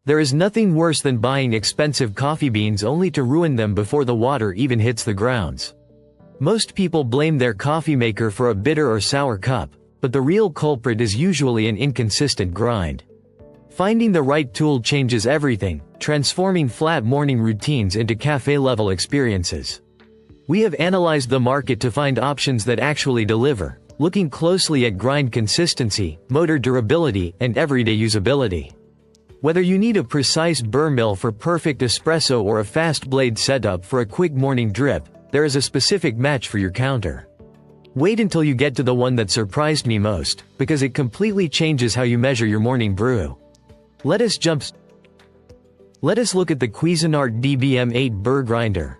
There is nothing worse than buying expensive coffee beans only to ruin them before the water even hits the grounds. Most people blame their coffee maker for a bitter or sour cup, but the real culprit is usually an inconsistent grind. Finding the right tool changes everything, transforming flat morning routines into cafe-level experiences. We have analyzed the market to find options that actually deliver, looking closely at grind consistency, motor durability, and everyday usability. Whether you need a precise burr mill for perfect espresso or a fast blade setup for a quick morning drip, there is a specific match for your counter. Wait until you get to the one that surprised me most, because it completely changes how you measure your morning brew. Let us look at the Cuisinart DBM8 burr grinder.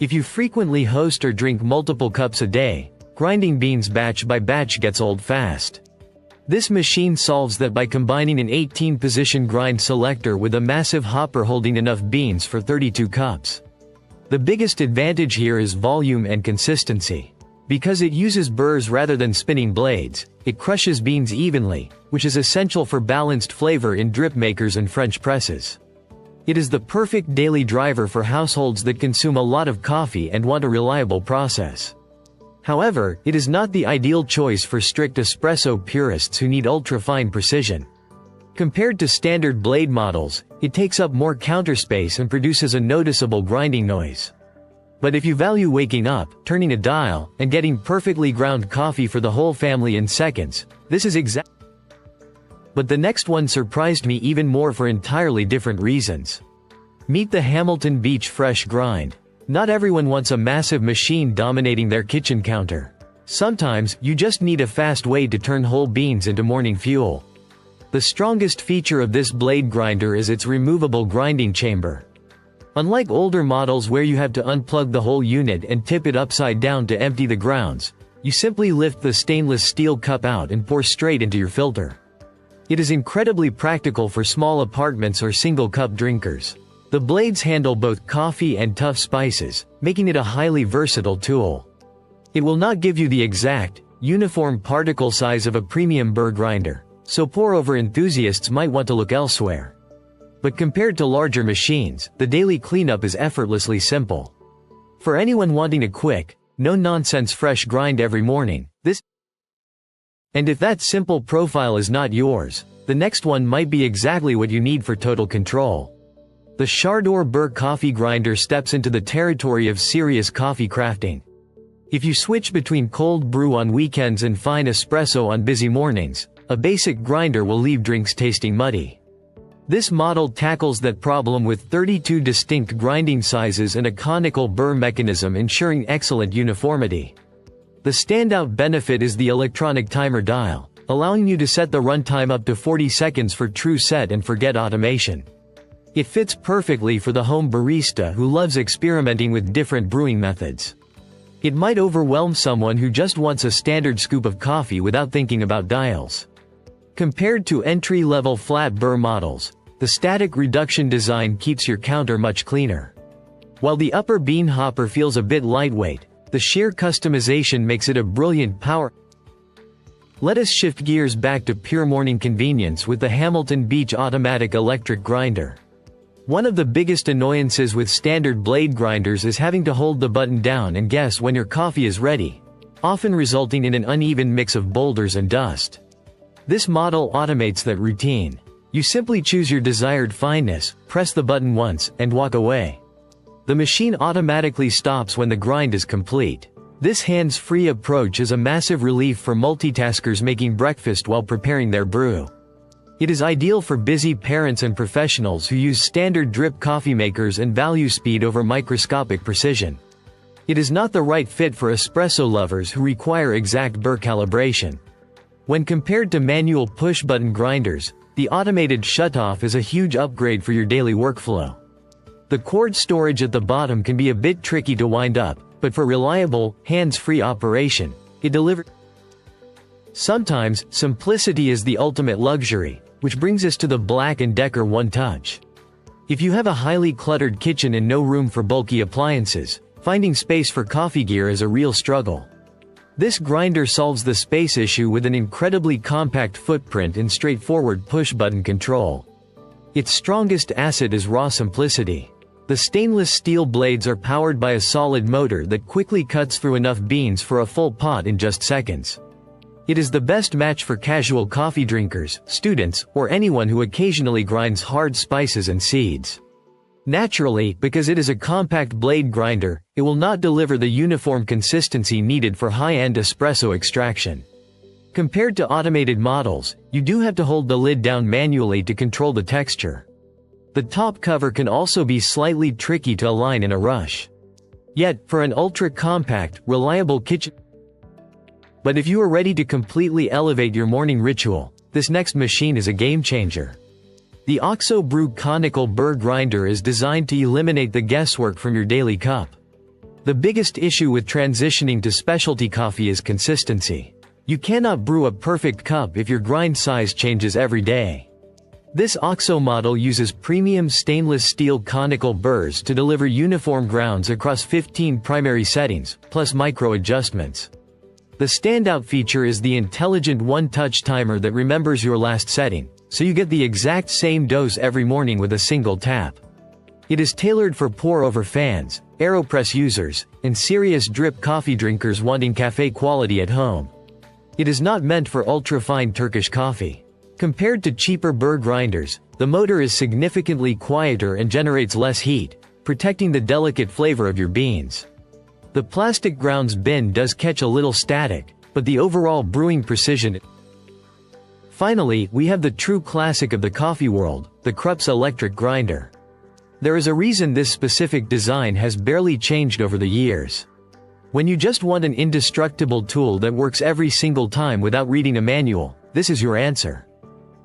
If you frequently host or drink multiple cups a day, grinding beans batch by batch gets old fast. This machine solves that by combining an 18-position grind selector with a massive hopper holding enough beans for 32 cups. The biggest advantage here is volume and consistency. Because it uses burrs rather than spinning blades, it crushes beans evenly, which is essential for balanced flavor in drip makers and French presses. It is the perfect daily driver for households that consume a lot of coffee and want a reliable process. However, it is not the ideal choice for strict espresso purists who need ultra-fine precision. Compared to standard blade models, it takes up more counter space and produces a noticeable grinding noise. But if you value waking up, turning a dial, and getting perfectly ground coffee for the whole family in seconds, this is exact. But the next one surprised me even more for entirely different reasons. Meet the Hamilton Beach Fresh Grind. Not everyone wants a massive machine dominating their kitchen counter. Sometimes, you just need a fast way to turn whole beans into morning fuel. The strongest feature of this blade grinder is its removable grinding chamber. Unlike older models where you have to unplug the whole unit and tip it upside down to empty the grounds, you simply lift the stainless steel cup out and pour straight into your filter. It is incredibly practical for small apartments or single-cup drinkers. The blades handle both coffee and tough spices, making it a highly versatile tool. It will not give you the exact, uniform particle size of a premium burr grinder, so pour-over enthusiasts might want to look elsewhere. But compared to larger machines, the daily cleanup is effortlessly simple. For anyone wanting a quick, no-nonsense fresh grind every morning, and if that simple profile is not yours, the next one might be exactly what you need for total control. The Chardor Burr Coffee Grinder steps into the territory of serious coffee crafting. If you switch between cold brew on weekends and fine espresso on busy mornings, a basic grinder will leave drinks tasting muddy. This model tackles that problem with 32 distinct grinding sizes and a conical burr mechanism ensuring excellent uniformity. The standout benefit is the electronic timer dial, allowing you to set the runtime up to 40 seconds for true set and forget automation. It fits perfectly for the home barista who loves experimenting with different brewing methods. It might overwhelm someone who just wants a standard scoop of coffee without thinking about dials. Compared to entry-level flat burr models, the static reduction design keeps your counter much cleaner. While the upper bean hopper feels a bit lightweight, the sheer customization makes it a brilliant power. Let us shift gears back to pure morning convenience with the Hamilton Beach Automatic Electric Grinder. One of the biggest annoyances with standard blade grinders is having to hold the button down and guess when your coffee is ready, often resulting in an uneven mix of boulders and dust. This model automates that routine. You simply choose your desired fineness, press the button once, and walk away. The machine automatically stops when the grind is complete. This hands-free approach is a massive relief for multitaskers making breakfast while preparing their brew. It is ideal for busy parents and professionals who use standard drip coffee makers and value speed over microscopic precision. It is not the right fit for espresso lovers who require exact burr calibration. When compared to manual push-button grinders, the automated shutoff is a huge upgrade for your daily workflow. The cord storage at the bottom can be a bit tricky to wind up, but for reliable, hands-free operation, it delivers. Sometimes, simplicity is the ultimate luxury, which brings us to the BLACK+DECKER One Touch. If you have a highly cluttered kitchen and no room for bulky appliances, finding space for coffee gear is a real struggle. This grinder solves the space issue with an incredibly compact footprint and straightforward push-button control. Its strongest asset is raw simplicity. The stainless steel blades are powered by a solid motor that quickly cuts through enough beans for a full pot in just seconds. It is the best match for casual coffee drinkers, students, or anyone who occasionally grinds hard spices and seeds. Naturally, because it is a compact blade grinder, it will not deliver the uniform consistency needed for high-end espresso extraction. Compared to automated models, you do have to hold the lid down manually to control the texture. The top cover can also be slightly tricky to align in a rush. Yet, for an ultra-compact, reliable kitchen. But if you are ready to completely elevate your morning ritual, this next machine is a game-changer. The OXO Brew Conical Burr Grinder is designed to eliminate the guesswork from your daily cup. The biggest issue with transitioning to specialty coffee is consistency. You cannot brew a perfect cup if your grind size changes every day. This OXO model uses premium stainless steel conical burrs to deliver uniform grounds across 15 primary settings, plus micro adjustments. The standout feature is the intelligent one-touch timer that remembers your last setting, so you get the exact same dose every morning with a single tap. It is tailored for pour-over fans, AeroPress users, and serious drip coffee drinkers wanting cafe quality at home. It is not meant for ultra-fine Turkish coffee. Compared to cheaper burr grinders, the motor is significantly quieter and generates less heat, protecting the delicate flavor of your beans. The plastic grounds bin does catch a little static, but the overall brewing precision. Finally, we have the true classic of the coffee world, the Krups electric grinder. There is a reason this specific design has barely changed over the years. When you just want an indestructible tool that works every single time without reading a manual, this is your answer.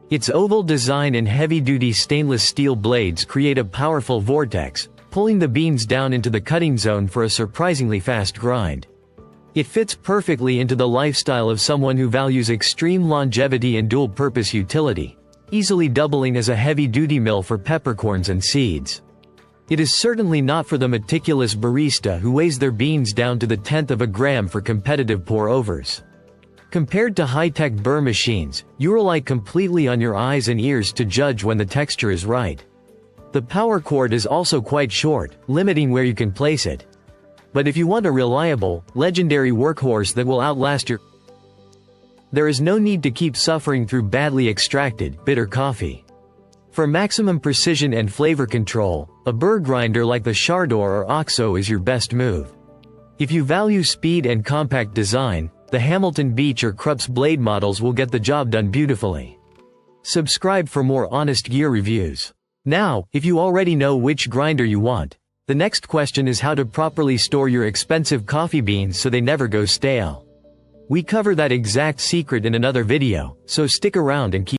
Its oval design and heavy-duty stainless steel blades create a powerful vortex, pulling the beans down into the cutting zone for a surprisingly fast grind. It fits perfectly into the lifestyle of someone who values extreme longevity and dual-purpose utility, easily doubling as a heavy-duty mill for peppercorns and seeds. It is certainly not for the meticulous barista who weighs their beans down to the tenth of a gram for competitive pour-overs. Compared to high-tech burr machines, you rely completely on your eyes and ears to judge when the texture is right. The power cord is also quite short, limiting where you can place it. But if you want a reliable, legendary workhorse that will outlast your, there is no need to keep suffering through badly extracted, bitter coffee. For maximum precision and flavor control, a burr grinder like the Chardor or OXO is your best move. If you value speed and compact design, the Hamilton Beach or Krups blade models will get the job done beautifully. Subscribe for more honest gear reviews. Now, if you already know which grinder you want, the next question is how to properly store your expensive coffee beans so they never go stale. We cover that exact secret in another video, so stick around and keep